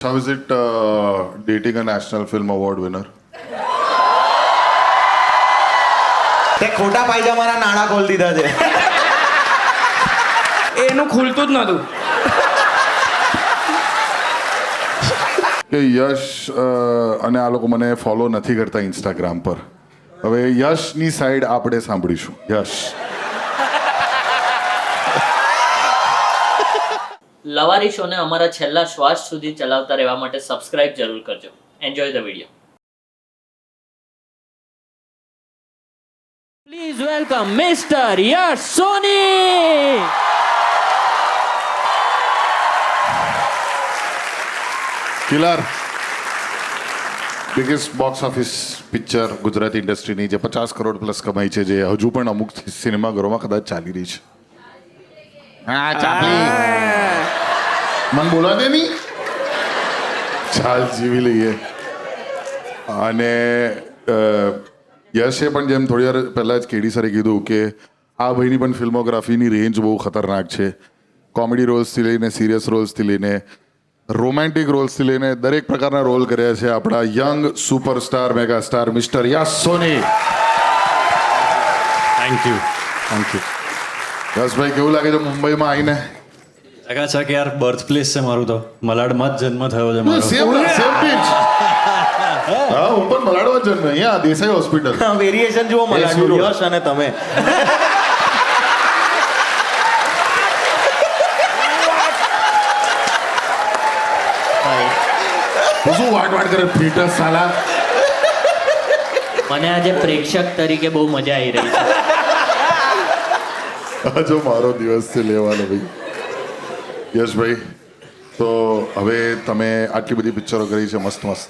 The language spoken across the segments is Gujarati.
How is it dating a National Film Award winner? તે ખોટા પાયજામાના નાણાં ખોલી દીધા છે. એનું ખુલતું જ નહોતું. કે યશ અને આ લોકો મને ફોલો નથી કરતા ઇન્સ્ટાગ્રામ પર. હવે યશની સાઈડ આપણે સાંભળીશું. યશ, લવારી શોને અમારા છેલ્લા શ્વાસ સુધી ચલાવતા રહેવા માટે સબસ્ક્રાઇબ જરૂર કરજો. Enjoy the video. Please welcome mister Yash Soni. Killer biggest box office picture Gujarati ઇન્ડસ્ટ્રીની જે 50 કરોડ પ્લસ કમાઈ છે, જે હજુ પણ અમુક સિનેમાઘરોમાં કદાચ ચાલી રહી છે. હા ચાપલી મન બોલા દે નહીં, ચાલ જીવી લઈએ. અને યશે પણ જેમ થોડી વાર પહેલાં જ કેડી સરે કીધું કે આ ભાઈની પણ ફિલ્મોગ્રાફીની રેન્જ બહુ ખતરનાક છે. કોમેડી રોલ્સથી લઈને સિરિયસ રોલ્સથી લઈને રોમેન્ટિક રોલ્સથી લઈને દરેક પ્રકારના રોલ કર્યા છે આપણા young superstar mega star mister Yash Soni. Thank you. યશભાઈ, કેવું લાગે છે મુંબઈમાં આવીને? ચકાચક યાર, બર્થ પ્લેસ છે મારું તો. મલાડમાં જ જન્મ થયો છે મારો. Same beach. હા, હું પણ મલાડમાં જ જન્મ, અહીંયા દેસાઈ હોસ્પિટલ. વેરિએશન જુઓ મલાડનું, યશ અને તમે. શું વાટ કરે ફીટસ સાલા. મને આજે પ્રેક્ષક તરીકે બહુ મજા આવી રહી છે. જો મારો દિવસ છે લેવાનો ભાઈ. યશભાઈ, તો હવે તમે આટલી બધી પિક્ચરો કરી છે, મસ્ત મસ્ત,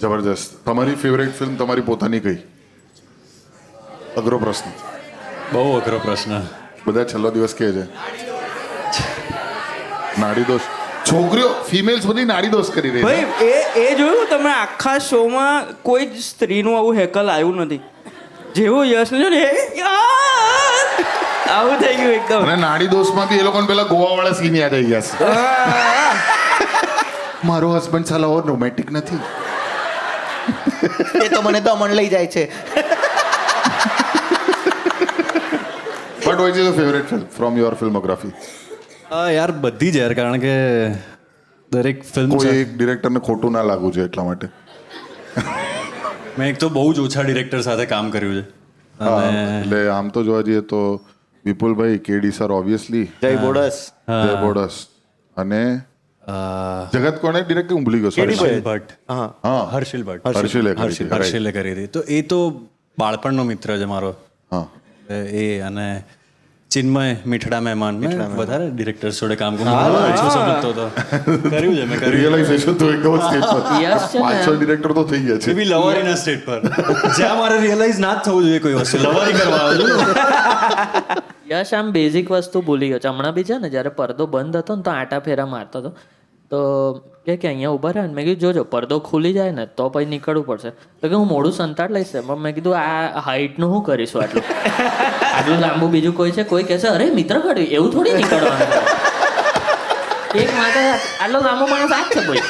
જબરજસ્ત. તમારી ફેવરેટ ફિલ્મ તમારી પોતાની કઈ? અઘરો પ્રશ્ન, બહુ અઘરો પ્રશ્ન. બધા છેલ્લો દિવસ કહે છે નાડી દોષ. છોકરીઓ ફિમેલ્સ બધી નાડી દોષ કરી રહી છે. ભાઈ એ જોયું તમે? આખા શોમાં કોઈ જ સ્ત્રીનું આવું હેકલ આવ્યું નથી. જેવું યશને જો ને આવું થઈ ગયું એકદમ. અને નાડી દોષમાંથી એ લોકોને પેલા ગોવાવાળા સીન યાદ આવી ગયા છે. મારો હસબન્ડ સાલા રોમેન્ટિક નથી. એ તો મને દમણ લઈ જાય છે. What was your favorite film from your filmography? યાર બધી જ યાર, કારણ કે દરેક ફિલ્મ કોઈ એક ડિરેક્ટરને ખોટું ના લાગવું જોઈએ એટલા માટે. મેં એક તો બહુ જ ઓછા ડિરેક્ટર સાથે કામ કર્યું છે. એટલે આમ તો જોવા જઈએ તો વિપુલભાઈ, કેડી સર ઓબ્વિયસલી, જય બોડસ. જય બોડસ, અને જગત કોણે ડિરેક્ટ હું ભૂલી ગયો. હર્ષિલ ભટ્ટ. હા, હર્ષિલ ભટ્ટ. હર્ષિલે કરી હતી. તો એ તો બાળપણનો મિત્ર છે મારો. હા, એ અને ચિન્મય મીઠડા મહેમાન, મેં વધારે ડિરેક્ટર્સ જોડે કામ કર્યું સમજતો હતો. કર્યું છે મેં, કર્યું. રિયલાઇઝેશન તો એકદમ સ્ટેજ પર. યશ છે ને, પાછળ ડિરેક્ટર તો થઈ ગયા છે. એ બી લવારીના સ્ટેટ પર, જ્યાં મારે રિયલાઇઝ ના જ થવું જોઈએ કોઈ વસ્તુ, લવારી કરવા આવ્યો છું. યશ આમ બેઝિક વસ્તુ ભૂલી ગયો છે. હમણાં બી છે ને, જ્યારે પડદો બંધ હતો ને તો આટા ફેરા મારતો હતો, તો કે અહીંયા ઊભા રહે. મેં કીધું જોજો પડદો ખુલી જાય ને તો પછી નીકળવું પડશે. તો કે હું મોડું સંતાડ લઈશ. મેં કીધું આ હાઇટનું શું કરીશું આટલું આટલું લાંબુ બીજું કોઈ છે? કોઈ કહેશે અરે મિત્ર કાઢ્યું, એવું થોડી નીકળવાનું. એક માટે આટલો લાંબો માણસ આ જ છે ભાઈ.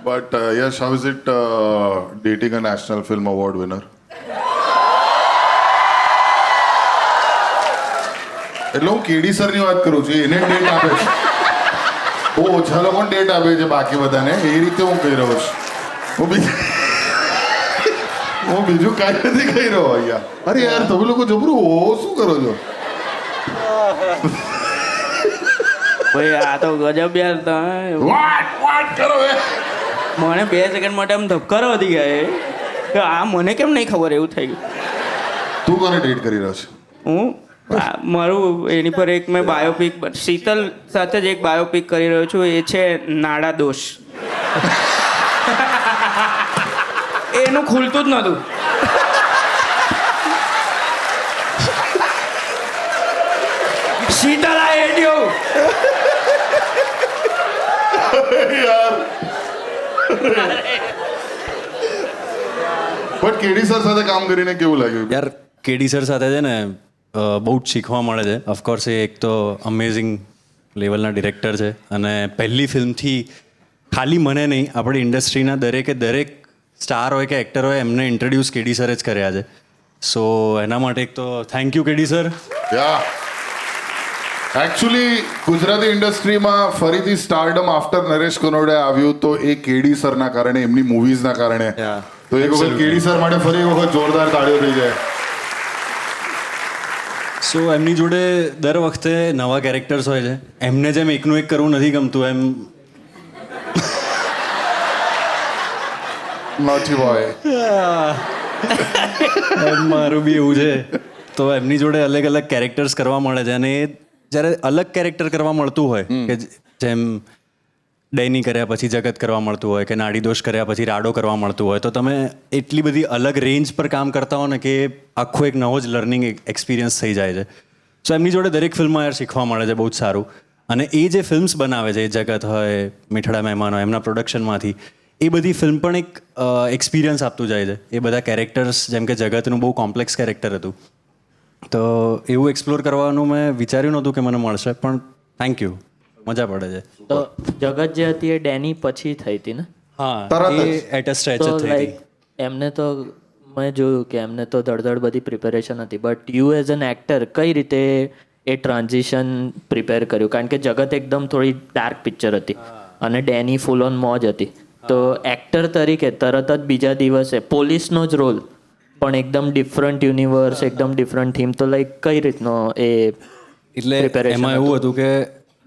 But Yash, how is it dating a national film award winner? એટલે હું કેડી સરની વાત કરું છું, એને ડેટ આપે છે. બહુ ઓછા લોકોને ડેટ આપે છે, બાકી બધાને એ રીતે હું કહી રહ્યો છું. હું બીજું કાંઈ નથી કહી રહ્યો અહીંયા. અરે યાર, તમે લોકો જબરું શું કરો છો? ભાઈ આ તો ગજબ યાર. તમે વાટ કરો એ. મને 2 સેકન્ડ માટે આમ ધબકારો વધી ગયા કે આ મને કેમ નહીં ખબર, એવું થઈ ગયું. તું કોને ડેટ કરી રહ્યો છે? હું મારું એની પર એક મેં બાયોપિક, શીતલ સાથે જ એક બાયોપિક કરી રહ્યો છું. એ છે નાડા દોષ. એનું ખુલતું જ નહોતું. શીતલ આ એડિયો યાર, બટ કેડી સર સાથે કામ કરીને કેવું લાગ્યું? યાર કેડી સર સાથે છે ને બહુ જ શીખવા મળે છે. ઓફકોર્સ એ એક તો અમેઝિંગ લેવલના ડિરેક્ટર છે અને પહેલી ફિલ્મથી ખાલી મને નહીં, આપણી ઇન્ડસ્ટ્રીના દરેક સ્ટાર હોય કે એક્ટર હોય એમને ઇન્ટ્રોડ્યુસ કેડી સરે જ કર્યા છે. સો એના માટે એક તો thank you KD sir. Actually Gujarati ઇન્ડસ્ટ્રીમાં ફરીથી સ્ટારડમ આફ્ટર નરેશ કનોડિયા આવ્યું તો એ કેડી સરના કારણે, એમની મૂવીઝના કારણે. તો એક વખત કેડી સર માટે ફરી એક વખત જોરદાર તાળીઓ થઈ જાય. સો એમની જોડે દર વખતે નવા કેરેક્ટર્સ હોય છે. એમને જેમ એકનું એક કરવું નથી ગમતું એમ. Naughty boy. એમ મારું બી એવું છે. તો એમની જોડે અલગ અલગ કેરેક્ટર્સ કરવા મળે છે, અને એ જ્યારે અલગ કેરેક્ટર કરવા મળતું હોય કે જેમ ડેની કર્યા પછી જગત કરવા મળતું હોય કે નાડીદોષ કર્યા પછી રાડો કરવા મળતું હોય, તો તમે એટલી બધી અલગ રેન્જ પર કામ કરતા હો ને કે આખો એક નવો જ લર્નિંગ એક્સપિરિયન્સ થઈ જાય છે. સો એમની જોડે દરેક ફિલ્મમાં યાર શીખવા મળે છે બહુ જ સારું. અને એ જે ફિલ્મ્સ બનાવે છે, જગત હોય, મીઠડા મહેમાન હોય, એમના પ્રોડક્શનમાંથી એ બધી ફિલ્મ પણ એક એક્સપિરિયન્સ આપતું જાય છે. એ બધા કેરેક્ટર્સ, જેમ કે જગતનું બહુ કોમ્પ્લેક્સ કેરેક્ટર હતું, તો એવું એક્સપ્લોર કરવાનું મેં વિચાર્યું નહોતું કે મને મળશે, પણ થેન્ક યુ, મજા પડે છે. તો જગત જે હતી એ ડેની પછી થઈ હતી ને? હા, તરત જ. એ એટ અ સ્ટ્રેચ જ તો થઈ હતી. લાઈક એમને તો મેં જોયું કે એમને તો ધડધડ બધી પ્રિપેરેશન હતી, but you as an actor કઈ રીતે એ ટ્રાન્ઝિશન પ્રિપેર કર્યું? કારણ કે જગત એકદમ થોડી ડાર્ક પિક્ચર હતી અને ડેની ફૂલ ઓન મોજ હતી. તો એક્ટર તરીકે તરત જ બીજા દિવસે પોલીસનો જ રોલ, પણ એકદમ ડિફરન્ટ યુનિવર્સ, એકદમ ડિફરન્ટ થીમ, તો લાઈક કઈ રીતનો એ એટલે preparation એમાં એવું હતું કે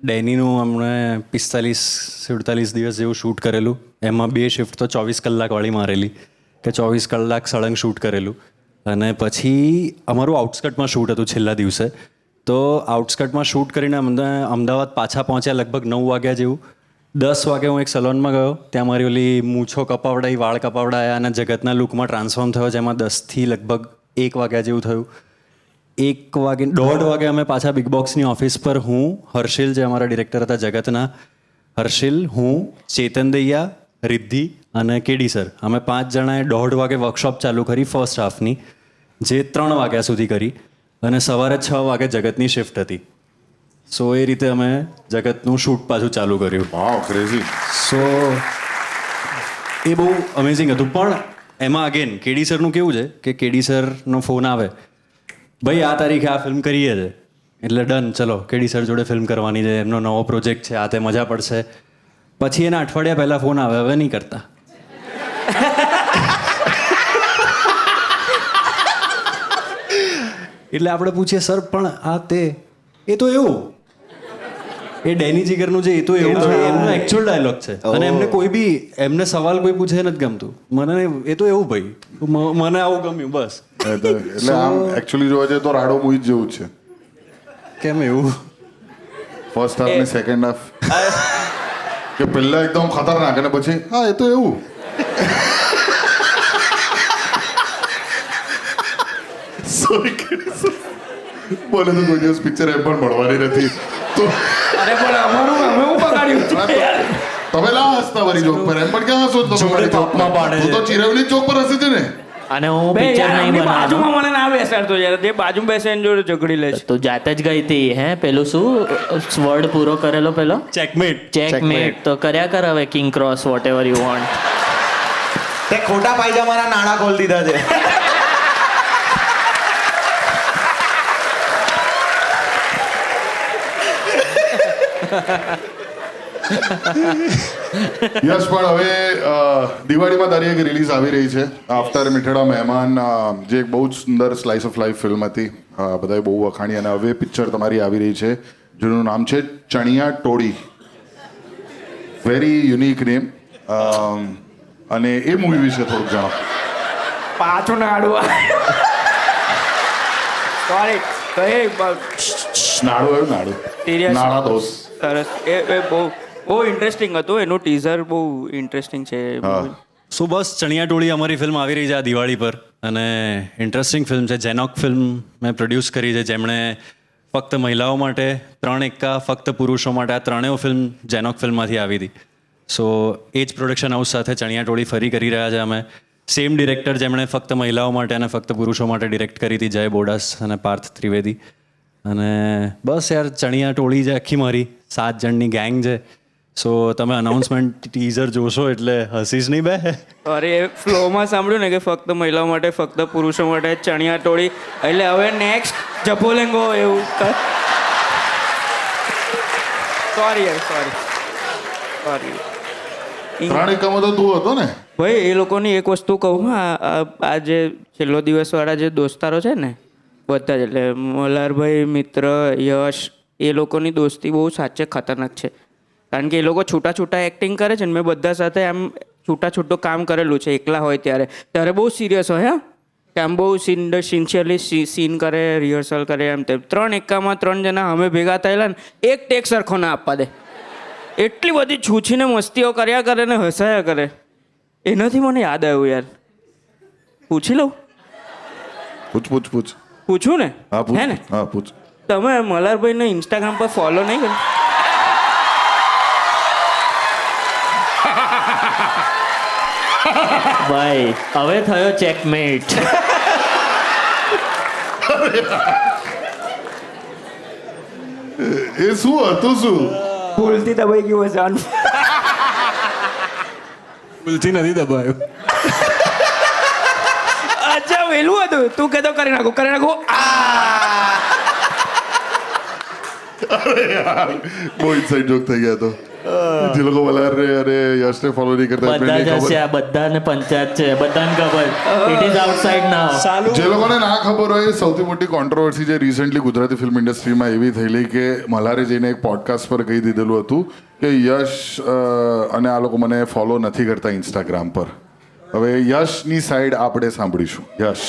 ડેનીનું અમને 45-47 દિવસ જેવું શૂટ કરેલું. એમાં 2 શિફ્ટ તો 24 કલાકવાળી મારેલી, કે 24 કલાક સળંગ શૂટ કરેલું. અને પછી અમારું આઉટસ્કટમાં શૂટ હતું છેલ્લા દિવસે. તો આઉટસ્કટમાં શૂટ કરીને અમને અમદાવાદ પાછા પહોંચ્યા લગભગ 9 વાગ્યા જેવું. 10 વાગે હું એક સલોનમાં ગયો, ત્યાં મારી ઓલી મૂછો કપાવડાઈ, વાળ કપાવડાયા અને જગતના લુકમાં ટ્રાન્સફોર્મ થયો, જેમાં 10થી લગભગ 1 વાગ્યા જેવું થયું. 1:30 વાગે અમે પાછા બિગ બોક્સની ઓફિસ પર, હું, હર્ષિલ જે અમારા ડિરેક્ટર હતા જગતના, હર્ષિલ, હું, ચેતન દૈયા, રિદ્ધિ અને કેડી સર, અમે 5 જણાએ 1:30 વાગે વર્કશોપ ચાલુ કરી ફર્સ્ટ હાફની, જે 3 વાગ્યા સુધી કરી, અને સવારે 6 વાગે જગતની શિફ્ટ હતી. સો એ રીતે અમે જગતનું શૂટ પાછું ચાલુ કર્યું. વાવ, ક્રેઝી. સો એ બહુ અમેઝિંગ હતું. પણ એમાં અગેન કેડી સરનું કેવું છે કે કેડી સરનો ફોન આવે, ભાઈ આ તારીખે આ ફિલ્મ કરીએ છે, એટલે ડન, ચલો કેડી સર જોડે ફિલ્મ કરવાની છે, એમનો નવો પ્રોજેક્ટ છે, આ તે મજા પડશે. પછી એના અઠવાડિયા પહેલાં ફોન આવે, હવે નહીં કરતા. એટલે આપણે પૂછીએ, સર પણ આ તે એ તો એવું, એ ડેની જીગરનું છે, એ તો એવું છે, એમનો એકચ્યુઅલ ડાયલોગ છે. અને એમને કોઈ બી એમને સવાલ કોઈ પૂછે નથી ગમતું. મને એ તો એવું, ભાઈ મને આવું ગમ્યું બસ. એટલે આમ એકચ્યુઅલી જોવા જઈએ તો રાડો મૂવી જેવું જ છે. કેમ એવું? ફર્સ્ટ હાફ ને સેકન્ડ હાફ કે પહેલા એકદમ ખતરનાક અને પછી હા એ તો એવું. સોરી, બોલે તો કોઈ દિવસ પિક્ચર એમ પણ મળવાની નથી. તો અરે પણ અમારું અમે હું પકડ્યું તમે લા હસતા વરી જોક પર, એમ પણ ક્યાં હસો છો તમે મારી જોક પર? હું તો ચિરવલી ચોક પર હસે છે ને. અને હું બે પિક્ચર યાર, નહીં આમની બનાવતો. બાજુમાં મને ના બેસાડતો યાર, જે બાજુ બેસે એની જોડે ઝઘડી લે છે. તું જાતે જ ગઈ હતી હે? પેલું શું વર્ડ પૂરો કરેલો પેલો ચેકમેટ. ચેકમેટ તો કર્યા કર હવે, king cross whatever you want. તે ખોટા પાયજામાના નાણાં ખોલી દીધા છે. યસ, પણ હવે દિવાળીમાં તારી એક રિલીઝ આવી રહી છે, આફ્ટર મીઠડા મહેમાન, જે એક બહુ જ સુંદર સ્લાઇસ ઓફ લાઈફ ફિલ્મ હતી, બધાએ બહુ વખાણી. અને હવે પિક્ચર તમારી આવી રહી છે જેનું નામ છે Chaniya Toli. Very unique name. અને એ મૂવી વિશે થોડુંક જણાવો. પાછું નાડું સોરી નાડું આવ્યું, નાડું, Serious? નાડા દોસ્ત. સરસ. એ બહુ બહુ ઇન્ટરેસ્ટિંગ હતું. એનું ટીઝર બહુ ઇન્ટરેસ્ટિંગ છે. સો બસ ચણિયા ટોળી અમારી ફિલ્મ આવી રહી છે આ દિવાળી પર, અને ઇન્ટરેસ્ટિંગ ફિલ્મ છે. જેનોક ફિલ્મ મેં પ્રોડ્યુસ કરી છે, જેમણે ફક્ત મહિલાઓ માટે 3 એક્કા, ફક્ત પુરુષો માટે, આ ત્રણેય ફિલ્મ જેનોક ફિલ્મમાંથી આવી હતી. સો એ જ પ્રોડક્શન હાઉસ સાથે ચણિયા ટોળી ફરી કરી રહ્યા છે અમે. સેમ ડિરેક્ટર જેમણે ફક્ત મહિલાઓ માટે અને ફક્ત પુરુષો માટે ડિરેક્ટ કરી હતી, જય બોડાસ અને પાર્થ ત્રિવેદી. અને બસ યાર ચણિયા ટોળી છે આખી મારી, 7 જણની ગેંગ છે. સો તમે અનાઉન્સમેન્ટ ટીઝર જોશો એટલે હસીશ નહીં બે. અરે ફ્લોમાં સાંભળ્યું ને કે ફક્ત મહિલાઓ માટે ફક્ત પુરુષો માટે ચણિયા ટોળી એટલે હવે નેક્સ્ટ જપોલેંગો એવું સોરી સોરી ત્રણ એકામાં તો તું હતો ને. ભાઈ એ લોકોની એક વસ્તુ કહું આ જે છેલ્લો દિવસવાળા જે દોસ્તારો છે ને બધા જ એટલે મલ્હારભાઈ મિત્ર યશ એ લોકોની દોસ્તી બહુ સાચે ખતરનાક છે કારણ કે એ લોકો છૂટા છૂટા એક્ટિંગ કરે છે ને મેં બધા સાથે આમ છૂટા છૂટું કામ કરેલું છે એકલા હોય ત્યારે બહુ સિરિયસ હોય હા કે આમ બહુ સિન્સિયરલી સીન કરે રિહર્સલ કરે એમ તેમ 3 એકામાં 3 જણા અમે ભેગા થયેલા ને એક ટેક સરખો ના આપવા દે એટલી બધી છૂછીને મસ્તીઓ કર્યા કરે ને હસાયા કરે એનાથી મને યાદ આવ્યું યાર પૂછી લઉં પૂછ પૂછું ને હા પૂછ હે ને હા પૂછ. તમે મલ્હારભાઈને ઇન્સ્ટાગ્રામ પર ફોલો નહીં કર્યું ભાઈ હવે થયો ચેકમેટ. એ શું હતું શું? ભૂલથી દબાઈ ગયું હશે ભૂલથી નથી દબાયો. અચ્છા વેલું હતું તું કહેતો કરી નાખું બહુ ઇનસાઇડ જોક થઈ ગયા તો જે લોકો મલ્હાર અને યશને ફોલો નહીં કરતા એમને બધા નહીં જ ખબર. હશે આ બધાને પંચાયત છે બધાને ખબર ઇટ ઇઝ આઉટસાઇડ નાઉ. જે લોકોને ના ખબર હોય સૌથી મોટી કોન્ટ્રોવર્સી જે રિસેન્ટલી ગુજરાતી ફિલ્મ ઇન્ડસ્ટ્રીમાં એવી થયેલી કે મલ્હારે જઈને એક પોડકાસ્ટ પર કહી દીધેલું હતું કે યશ અને આ લોકો મને ફોલો નથી કરતા ઇન્સ્ટાગ્રામ પર. હવે યશની સાઈડ આપણે સાંભળીશું. યશ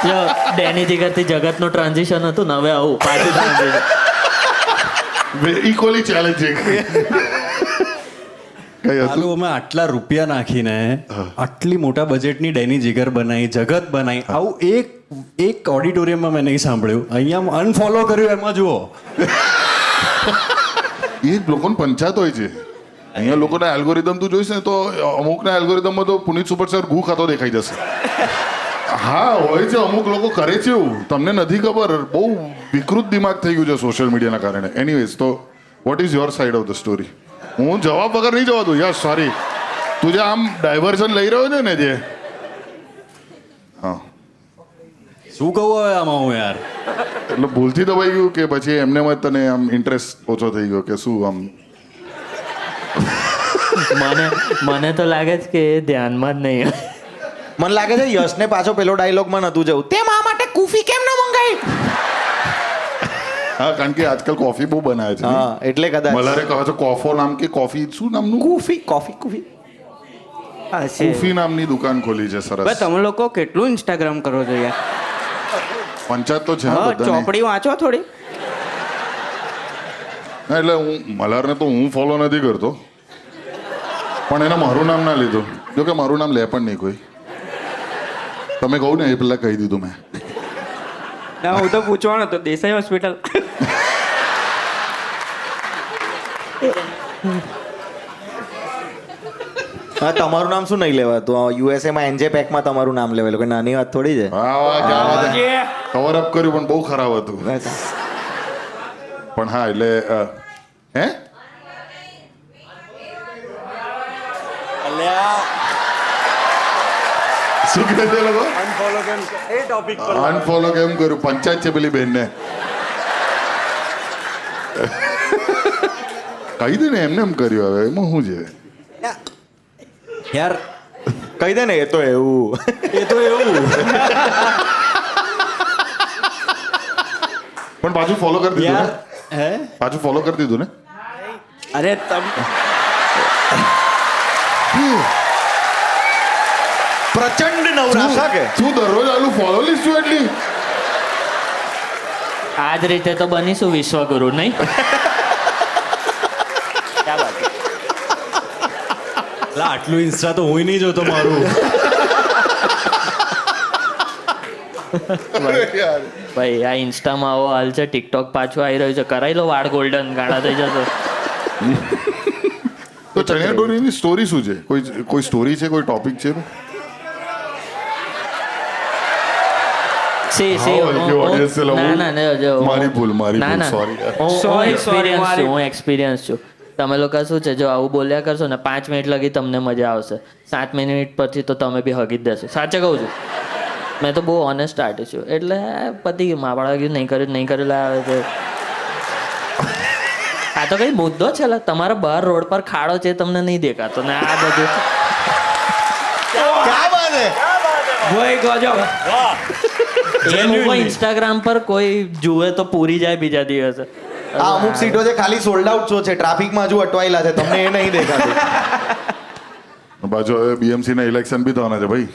જો ડેની જીગરથી જગતનું ટ્રાન્ઝિશન હતું ને હવે આવું પાછું transition. ઇક્વલી ચેલેન્જિંગ કઈ હતું ચાલુ અમે આટલા રૂપિયા નાખીને આટલી મોટા બજેટની ડેની જીગર બનાવી જગત બનાવી આવું એક ઓડિટોરિયમમાં મેં નહીં સાંભળ્યું. અહીંયા અનફોલો કર્યું એમાં જુઓ. એ લોકોને પંચાયત હોય છે. અહીંયા લોકોના એલ્ગોરિધમ તું જોઈશ ને તો અમુકના એલ્ગોરિધમમાં તો પુનિત સુપરસ્ટાર ઘૂ ખાતો દેખાઈ જશે. હા હોય છે અમુક લોકો કરે છે એવું તમને નથી ખબર. બહુ વિકૃત દિમાગ થઈ ગયું છે સોશિયલ મીડિયાના કારણે. એનીવેઝ તો what is your side of the story? હું જવાબ વગર નહીં જવા દઉં. યસ સોરી તું જે આમ ડાયવર્ઝન લઈ રહ્યો છે ને જે હા શું કહું હવે આમાં હું યાર? એટલે ભૂલથી દબાઈ ગયું કે પછી એમને જ તને આમ ઇન્ટરેસ્ટ ઓછો થઈ ગયો કે શું આમ? મને તો લાગે છે કે એ ધ્યાનમાં જ નહીં. મને લાગે છે યશને પાછો પેલો ડાયલોગમાં નતું જવું તે મા માટે કુફી કેમ ન મંગાઈ. હા કારણ કે આજકાલ કોફી બહુ બનાવે છે. હા એટલે કદાચ મલ્હારે કહે છે કોફો નામ કે કોફી શું નામનું કોફી કુફી નામની દુકાન ખોલી છે સરસ. તમે લોકો કેટલું ઇન્સ્ટાગ્રામ કરો છો યાર પંચાયત તો છે ને બધાની. ચોપડી વાંચો થોડી ના, એટલે હું મલ્હારને તો હું ફોલો નથી કરતો પણ એને મારું નામ ના લીધું. જો કે મારું નામ લે પણ નહીં કોઈ. તમે કહું ને એ પેલા કહી દીધું મેં. ના હું તો પૂછવાનો હતો દેસાઈ હોસ્પિટલ હા તમારું નામ શું નહીં લેવાતું યુએસએ માં એનજે પેકમાં તમારું નામ લેવાયેલું કોઈ નાની વાત થોડી છે. વાહ વાહ ક્યાં વાત છે. કવર અપ કર્યું પણ બહુ ખરાબ હતું. પણ હા એટલે હે શું કહે છે લોકો? અનફોલો કેમ કર્યું? પંચાયત છે પેલી બેનને. કહી દે ને એમને એમ કર્યું હવે એમાં શું છે યાર કહી દે ને એ તો એવું પણ પાછું ફોલો કરી દીધું યાર ને? હે પાછું ફોલો કરી દીધું ને? અરે તમ પ્રચંડ નવરાશા કે શું દરરોજ આલું ફોલો લિસ્ટ છું એટલી? આ જ રીતે તો બનીશું વિશ્વગુરુ નહીં. એટલે આટલું ઇન્સ્ટા તો હું નહીં જોતો મારું. ભાઈ આ ઇન્સ્ટામાં આવો હાલ છે ટિકટોક પાછું આવી રહ્યું છે કરાવી લો વાળ ગોલ્ડન ગાળા થઈ જશે. તો ચણિયા ચોળીની સ્ટોરી શું છે? કોઈ સ્ટોરી છે કોઈ ટોપિક છે? સી હા, કે audience છે, ના ના ના જો મારી ભૂલ, ના ના sorry યાર. Sorry, મારી- હું એક્સપિરિયન્સ છું તમે લોકો શું છે જો આવું બોલ્યા કરશો ને 5 મિનિટ લગી તમને મજા આવશે 7 મિનિટ પછી તો તમે બી હગી જ દેશો સાચે કહું છું મેં તો બહુ ઓનેસ્ટ આર્ટિસ્ટ છું એટલે પતિ મા બાળા કીધું નહીં કર્યું લાવે છે આ તો કઈ મુદ્દો છે લા તમારા બહાર રોડ પર ખાડો છે તમને નહીં દેખાતો ને આ બધું ક્યાં બાત હે ભાઈ ગજબ એ લોકો ઇન્સ્ટાગ્રામ પર કોઈ જુએ તો પૂરી જાય બીજા દિવસે આ અમુક સીટો છે ખાલી સોલ્ડ આઉટ શો છે ટ્રાફિકમાં હજુ અટવાયેલા છે તમને એ નહીં દેખાતું બાજુ હવે બીએમસી ના ઇલેક્શન બી થવાના છે ભાઈ.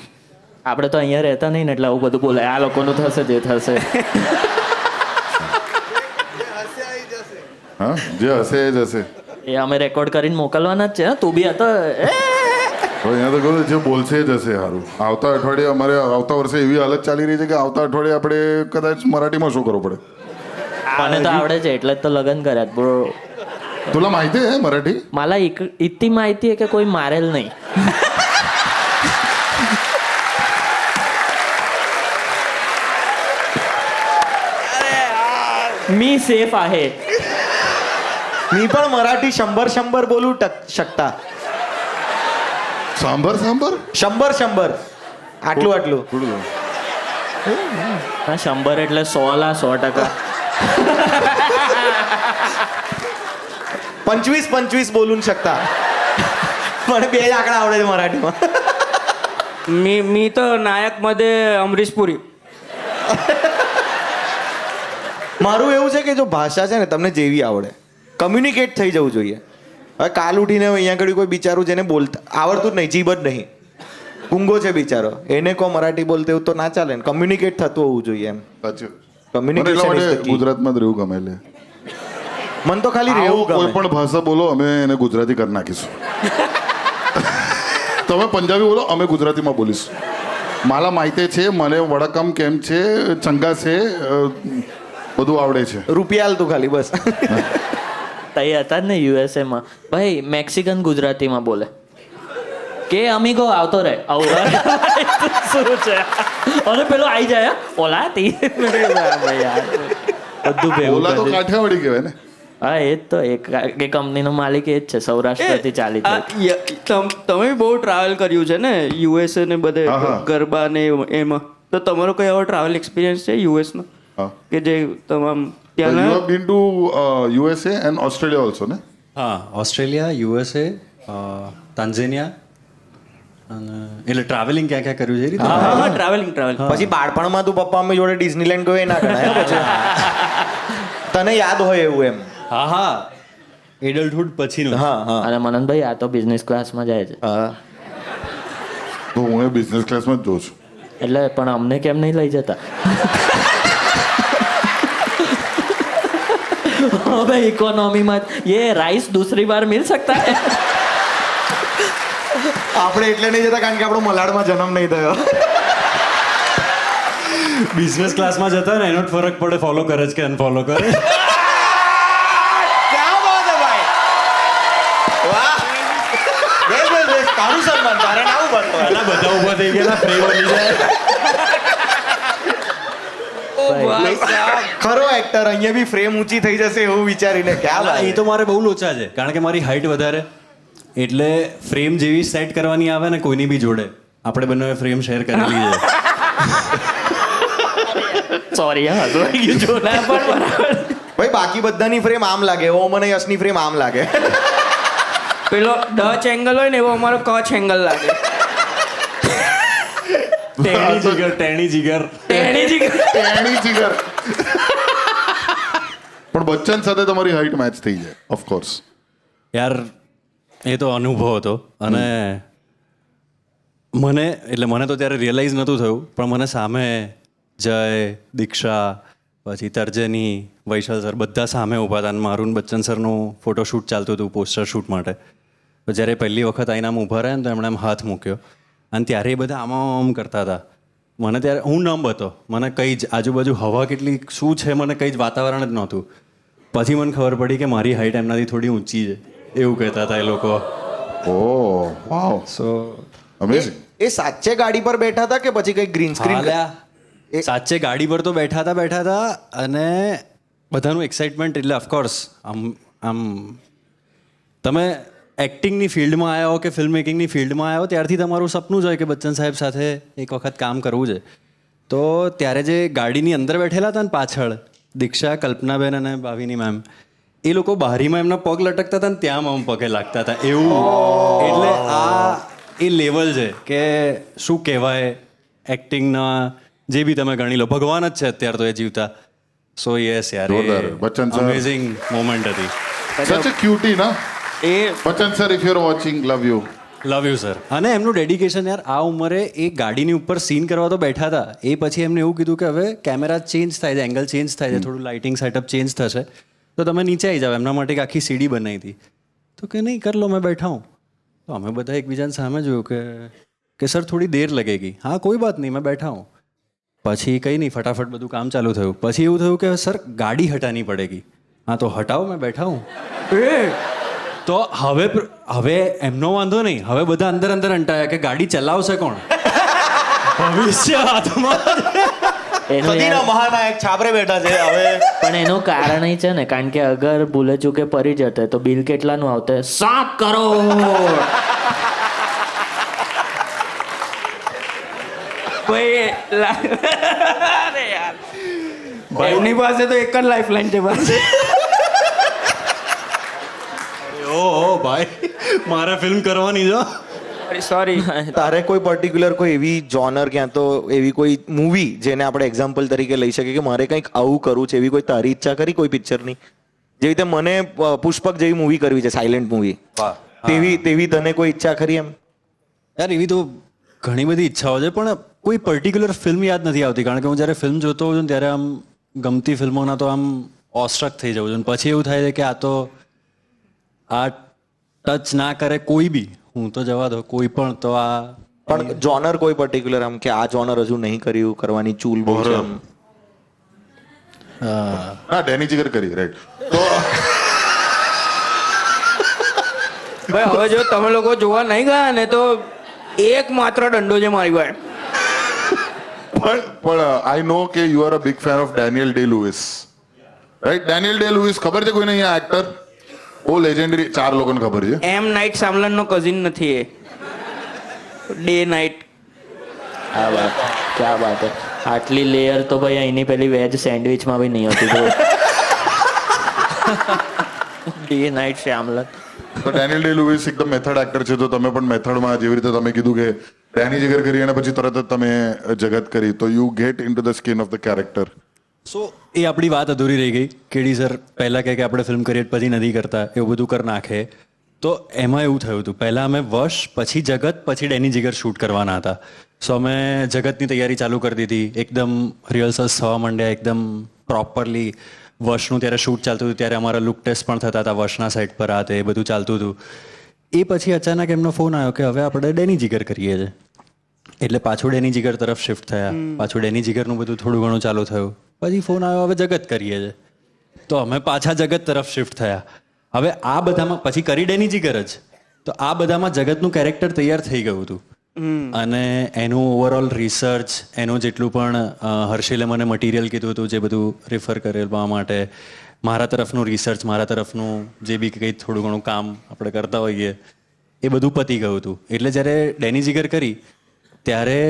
આપણે તો અહીંયા રહેતા નહીં ને એટલે આવું બધું બોલાય આ લોકોનું થશે જે થશે હા, જે હશે એ જ હશે. એ અમે રેકોર્ડ કરીને મોકલવાના જ છે તું બી હતો હવે અહીંયા તો કહું જે બોલશે એ જ હશે સારું. આવતા અઠવાડિયે અમારે આવતા વર્ષે એવી હાલત ચાલી રહી છે કે આવતા અઠવાડિયે આપણે કદાચ મરાઠીમાં શું કરવું પડે. મને તો આવડે છે એટલે જ તો લગ્ન કર્યા બ્રો तुला माहिती आहे मराठी? मला इतकी माहिती आहे की कोई मारेल नाही मी सेफ आहे मी पण मराठी 100 बोलू शकता सांबर सांबर 100 આટલું थोडं હા 100 એટલે 100% 25 बोलून शकता મને બે જ આંકડા આવડે છે મરાઠીમાં मी तर नायक मध्ये अमरीश पुरी મારું એવું છે કે જો ભાષા છે ને તમને જેવી આવડે કમ્યુનિકેટ થઈ જવું જોઈએ હવે કાલ ઉઠીને અહીંયા આગળ કોઈ બિચારું જેને બોલતા આવડતું જ નહીં જીભ જ નહીં ગુંગો છે બિચારો એને કો મરાઠી બોલતે એવું તો ના ચાલે ને કમ્યુનિકેટ થતું હોવું જોઈએ એમ સાચું. મને એટલા કમ્યુનિકેશન માટે ગુજરાતમાં જ રહેવું ગમે લે. મન તો ખાલી રહેવું કોઈ ગમે પણ ભાષા બોલો અમે એને ગુજરાતી કરી નાખીશું. તમે પંજાબી બોલો અમે ગુજરાતીમાં બોલીશું. માલા માહિતી છે મને વડાકમ કેમ છે ચંગા છે બધું આવડે છે. રૂપિયા હાલતું ખાલી બસ તઈ હતા જ ને યુએસએ માં ભાઈ મેક્સિકન ગુજરાતીમાં બોલે કે અમીગો આવતો રહે આવું શું છે અને પેલો આવી જાય ઓલા તી બધું ભેગું ઓલા તો કરી. કાઠિયાવાડી કહેવાય ને. હા એ જ તો એ કંપનીનો માલિક એ જ છે સૌરાષ્ટ્રથી ચાલી જાય તમે બહુ ટ્રાવેલ કર્યું છે ને યુએસએ ને બધે હા, હા. ગરબા ને એમાં તો તમારો કઈ એવો ટ્રાવેલ એક્સપિરિયન્સ છે યુએસ નો હા. કે જે તમામ You ત્યાંના have been to USA and Australia also ને? હા ઓસ્ટ્રેલિયા યુએસએ તાન્ઝેનિયા અને એટલે ટ્રાવેલિંગ ક્યાં ક્યાં કર્યું છે એ રીતે હા ટ્રાવેલિંગ પછી બાળપણમાં તું પપ્પા મમ્મી જોડે ડિઝનીલેન્ડ ગયો એ ના ગણાય હો પછી તને યાદ હોય એવું એમ હા હા એડલ્ટહુડ પછીનું હા હા અને મનનભાઈ આ તો બિઝનેસ ક્લાસમાં જાય છે હા તો હું એ બિઝનેસ ક્લાસમાં જ જોઉં છું. એટલે પણ અમને કેમ નહીં લઈ જતા હવે ઇકોનોમીમાં ये राइस दूसरी बार मिल सकता है આપણે એટલે નહીં જતા કારણ કે આપણો મલાડમાં જન્મ નહીં થયો બિઝનેસ ક્લાસમાં જતા ને એનો જ ફરક પડે ફોલો કરે છે કે અનફોલો કરે ક્યાં બાત હે ભાઈ વાહ બેસ બેસ બેસ તારું સન્માન તારે ના ઉભા તો પેલા બધા ઊભા થઈ ગયા ફ્રી બની જાય ખરો એક્ટર અહીંયા બી ફ્રેમ ઊંચી થઈ જશે એવું વિચારીને ક્યાં એ બાત તો મારે બહુ લોચા છે કારણ કે મારી હાઈટ વધારે એટલે ફ્રેમ જેવી સેટ કરવાની આવે ને કોઈની બી જોડે આપણે બંને ફ્રેમ શેર કરેલી છે સોરી હા હસવાઈ ગયું જો ના પણ બરાબર ભાઈ બાકી બધાની ફ્રેમ આમ લાગે ઓ મને યશની ફ્રેમ આમ લાગે પેલો ડચ એંગલ હોય ને એવો અમારો કચ્છ એંગલ લાગે ટેણી જીગર એની જ એની જીગર. પણ બચ્ચન સાથે તમારી હાઈટ મેચ થઈ જાય ઓફકોર્સ. યાર એ તો અનુભવ હતો અને મને તો ત્યારે રિયલાઇઝ નહોતું થયું પણ મને સામે જય દીક્ષા પછી તર્જની વૈશાલ સર બધા સામે ઊભા હતા અને મારું ને બચ્ચન સરનું ફોટોશૂટ ચાલતું હતું પોસ્ટર શૂટ માટે તો જ્યારે પહેલી વખત આઈને આમ ઊભા રહ્યા ને તો એમણે આમ હાથ મૂક્યો અને ત્યારે એ બધા આમ કરતા હતા મને ત્યારે હું નમ હતો મને કંઈ જ આજુબાજુ હવા કેટલી શું છે મને કંઈ જ વાતાવરણ જ નહોતું પછી મને ખબર પડી કે મારી હાઈટ એમનાથી થોડી ઊંચી છે એવું કહેતા હતા એ લોકો ઓહ વાવ સો અમેઝિંગ. એ સાચે ગાડી પર બેઠા હતા કે પછી કઈ ગ્રીન સ્ક્રીન સાચે ગાડી પર તો બેઠા હતા અને બધાનું એક્સાઇટમેન્ટ એટલે ઓફકોર્સ આમ તમે એક્ટિંગની ફિલ્ડમાં આવ્યા હો કે ફિલ્મ મેકિંગની ફિલ્ડમાં આવ્યા હો ત્યારથી તમારું સપનું જ હોય કે બચ્ચન સાહેબ સાથે એક વખત કામ કરવું છે. તો ત્યારે જે ગાડીની અંદર બેઠેલા હતા ને પાછળ દીક્ષા, કલ્પનાબેન અને ભાવિની મેમ, એ લોકો બારીમાં એમના પગ લટકતા હતા ને ત્યાં મમ પગે લાગતા હતા એવું. એટલે આ એ લેવલ છે કે શું કહેવાય એક્ટિંગના જે બી તમે ગણી લો, ભગવાન જ છે અત્યારે તો એ જીવતા. સો યસ યાર, જોરદાર. બચ્ચન sir. અમેઝિંગ મોમેન્ટ હતી. સચ અ ક્યુટી ના એ Bachchan sir, if you are watching, love you. Love you sir. અને એમનું ડેડિકેશન યાર, આ ઉંમરે એ ગાડીની ઉપર સીન કરવા તો બેઠા હતા, એ પછી એમને એવું કીધું કે હવે કેમેરા ચેન્જ થાય છે, એંગલ ચેન્જ થાય છે, થોડું લાઇટિંગ સેટઅપ ચેન્જ થશે તો તમે નીચે આવી જાઓ. એમના માટે એક આખી સીડી બનાવી હતી. તો કે નહીં કર લો, મેં બેઠા હું. તો અમે બધા એકબીજાને સામે જોયું કે સર થોડી દેર લગેગી. હા કોઈ બાત નહીં, મેં બેઠા હું. પછી કંઈ નહીં, ફટાફટ બધું કામ ચાલુ થયું. પછી એવું થયું કે સર ગાડી હટાની પડેગી. હા તો હટાવો, મેં બેઠા હું. તો હવે એમનો વાંધો નહીં, હવે બધા અંદર અંટાયા કે ગાડી ચલાવશે કોણ? ભવિષ્ય હાથમાં. એનું સદીના યાર- મહાનાયક છાપરે બેઠા છે હવે. પણ એનું કારણ એ છે ને, કારણ કે અગર ભૂલે ચૂકે પડી જતે તો બિલ કેટલાનું આવતે? 7 કરોડ. અરે યાર, એમની પાસે તો એક જ લાઈફલાઈન છે પાસે. ઓહો ભાઈ, મારે ફિલ્મ કરવાની જો. સોરી. તારે કોઈ પર્ટિક્યુલર કોઈ એવી જોનર ક્યાં તો એવી કોઈ મૂવી જેને આપણે એક્ઝામ્પલ તરીકે લઈ શકીએ કે મારે કંઈક આવું કરવું છે, એવી કોઈ તારી ઈચ્છા કરી કોઈ પિક્ચરની? જેવી રીતે મને પુષ્પક જેવી મૂવી કરવી છે, સાયલેન્ટ મૂવી, તેવી તને કોઈ ઈચ્છા ખરી એમ? યાર એવી તો ઘણી બધી ઈચ્છાઓ છે, પણ કોઈ પર્ટિક્યુલર ફિલ્મ યાદ નથી આવતી. કારણ કે હું જ્યારે ફિલ્મ જોતો હોઉં છું ને ત્યારે આમ ગમતી ફિલ્મોના તો આમ ઓસ્ટ્રક થઈ જાઉં છું. પછી એવું થાય છે કે આ ટચ ના કરે કોઈ બી, હું તો જવા દો કોઈ પણ, તો આ પણ જોનર કોઈ પર્ટિક્યુલર આમ કે આ જોનર હજુ નહીં કર્યું, કરવાની ચૂલ બહુ છે આમ? હા, ડેની જીગર કરી, રાઈટ. તો ભાઈ હવે જો તમે લોકો જોવા નહીં ગયા ને તો એક માત્ર દંડો છે મારી પાસે. પણ આઈ નો કે you are a big fan of Daniel Day Lewis, right? Daniel Day Lewis ખબર છે કોઈને અહીંયા એક્ટર? બહુ લેજેન્ડરી, 4 લોકોને ખબર છે. એમ નાઇટ સામલનનો કઝિન નથી એ, ડે નાઇટ. ક્યાં વાત હે. આટલી લેયર તો ભાઈ અહીંની પેલી વેજ સેન્ડવિચમાં બી નહીં હતી. Day night Shyamalan. તો ડેનિયલ ડે લુઇસ એકદમ મેથડ એક્ટર છે. તો તમે પણ મેથડમાં જેવી રીતે તમે કીધું કે ડેની જીગર કરી અને પછી તરત જ તમે જગત કરી, તો you get into the skin of the character. So એ આપણી વાત અધૂરી રહી ગઈ. કેડી સર પહેલાં કહે કે આપણે ફિલ્મ કરીએ પછી નથી કરતા, એવું બધું કરી નાખે. તો એમાં એવું થયું હતું, પહેલાં અમે વશ, પછી જગત, પછી ડેની જીગર શૂટ કરવાના હતા. સો અમે જગતની તૈયારી ચાલુ કરી દીધી, એકદમ રિહર્સલ્સ થવા માંડ્યા, એકદમ પ્રોપરલી. વશનું ત્યારે શૂટ ચાલતું હતું, ત્યારે અમારા લુક ટેસ્ટ પણ થતા હતા વશના સેટ પર, આ તે એ બધું ચાલતું હતું. એ પછી અચાનક એમનો ફોન આવ્યો કે હવે આપણે ડેની જીગર કરીએ છીએ. એટલે પાછું ડેની જીગર તરફ શિફ્ટ થયા. પાછું ડેની જીગરનું બધું થોડું ઘણું ચાલુ થયું. પછી ફોન આવ્યો હવે જગત કરીએ છીએ. તો અમે પાછા જગત તરફ શિફ્ટ થયા. હવે આ બધામાં પછી કરી ડેની જીગર જ. તો આ બધામાં જગતનું કેરેક્ટર તૈયાર થઈ ગયું હતું. અને એનું ઓવરઓલ રિસર્ચ, એનું જેટલું પણ હર્ષિલે મને મટીરિયલ કીધું હતું, જે બધું રિફર કરવા માટે, મારા તરફનું રિસર્ચ, મારા તરફનું જે બી કંઈ થોડું ઘણું કામ આપણે કરતા હોઈએ, એ બધું પતી ગયું હતું. એટલે જ્યારે ડેની જીગર કરી ત્યારે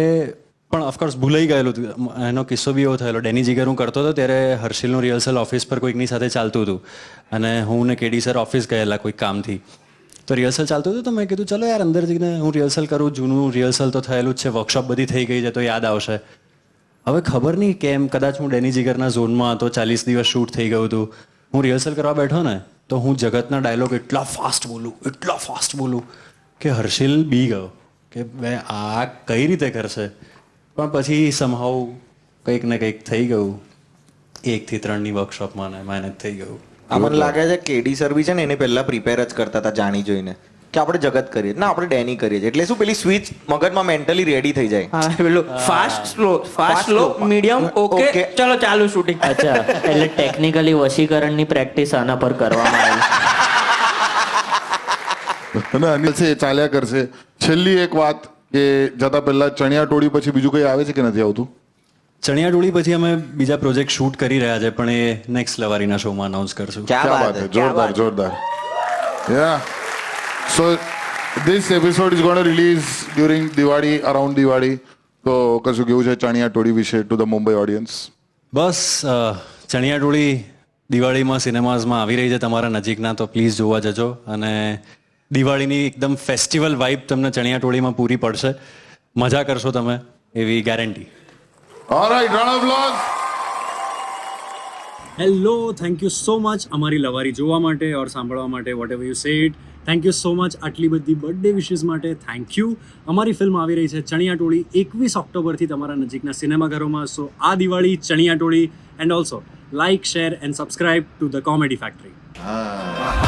પણ ઓફકોર્સ ભૂલાઈ ગયેલું હતું. એનો કિસ્સો બી એવો થયેલો, ડેની જીગર હું કરતો હતો ત્યારે હર્ષિલનું રિહર્સલ ઓફિસ પર કોઈકની સાથે ચાલતું હતું અને હું ને કેડી સર ઓફિસ ગયેલા કોઈક કામથી. તો રિહર્સલ ચાલતું હતું, તો મેં કીધું ચલો યાર અંદર જઈને હું રિહર્સલ કરું. જૂનું રિહર્સલ તો થયેલું જ છે, વર્કશોપ બધી થઈ ગઈ છે તો યાદ આવશે. હવે ખબર નહીં કેમ, કદાચ હું ડેની જીગરના ઝોનમાં હતો, 40 દિવસ શૂટ થઈ ગયું હતું. હું રિહર્સલ કરવા બેઠો ને તો હું જગતના ડાયલોગ એટલા ફાસ્ટ બોલું કે હર્ષિલ બી ગયો કે મેં આ કઈ રીતે કરશે. પણ પછી સમહાઉ કંઈક ને કંઈક થઈ ગયું. 1 થી 3ની વર્કશોપમાં ને મેનેજ થઈ ગયું. આ મને લાગે છે કેડી સર બી છે ને એને પહેલા પ્રિપેર જ કરતા હતા જાણી જોઈને કે આપણે જગત કરીએ ના આપણે ડેની કરીએ છીએ. એટલે શું પેલી સ્વિચ મગજમાં મેન્ટલી રેડી થઈ જાય. હા પેલું fast slow medium okay Okay. ચલો ચાલુ શૂટિંગ. અચ્છા, એટલે ટેકનિકલી વશીકરણની પ્રેક્ટિસ આના પર કરવામાં આવી. અને અનિલ છે એ ચાલ્યા કરશે. છેલ્લી એક વાત કે જતા પહેલા ચણિયા ટોળી પછી બીજું કંઈ આવે છે કે નથી આવતું? ચણિયાટોળી પછી અમે બીજા પ્રોજેક્ટ શૂટ કરી રહ્યા છે પણ એ નેક્સ્ટ લવારીના શોમાં અનાઉન્સ કરશું ક્યાં क्या બાત बात है હે जोरदार जोरदार yeah so this episode is going to release during Diwali around Diwali તો કશું કેવું છે ચણિયાટોળી વિશે ટુ ધ મુંબઈ ઓડિયન્સ બસ ચણિયાટોળી દિવાળીમાં સિનેમાઝમાં આવી રહી છે તમારા નજીકના તો પ્લીઝ જોવા જજો અને દિવાળીની એકદમ ફેસ્ટિવલ વાઇબ તમને ચણિયાટોળીમાં પૂરી પડશે મજા કરશો તમે એવી guarantee alright round of applause hello thank you so much અમારી લવારી જોવા માટે ઓર સાંભળવા માટે whatever you said thank you so much આટલી બધી બર્થડે વિશેસ માટે થેન્ક યુ અમારી ફિલ્મ આવી રહી છે ચણિયાટોળી 21 ઓક્ટોબરથી તમારા નજીકના સિનેમાઘરોમાં સો આ Diwali Chaniya Toli and also like share and subscribe to the comedy factory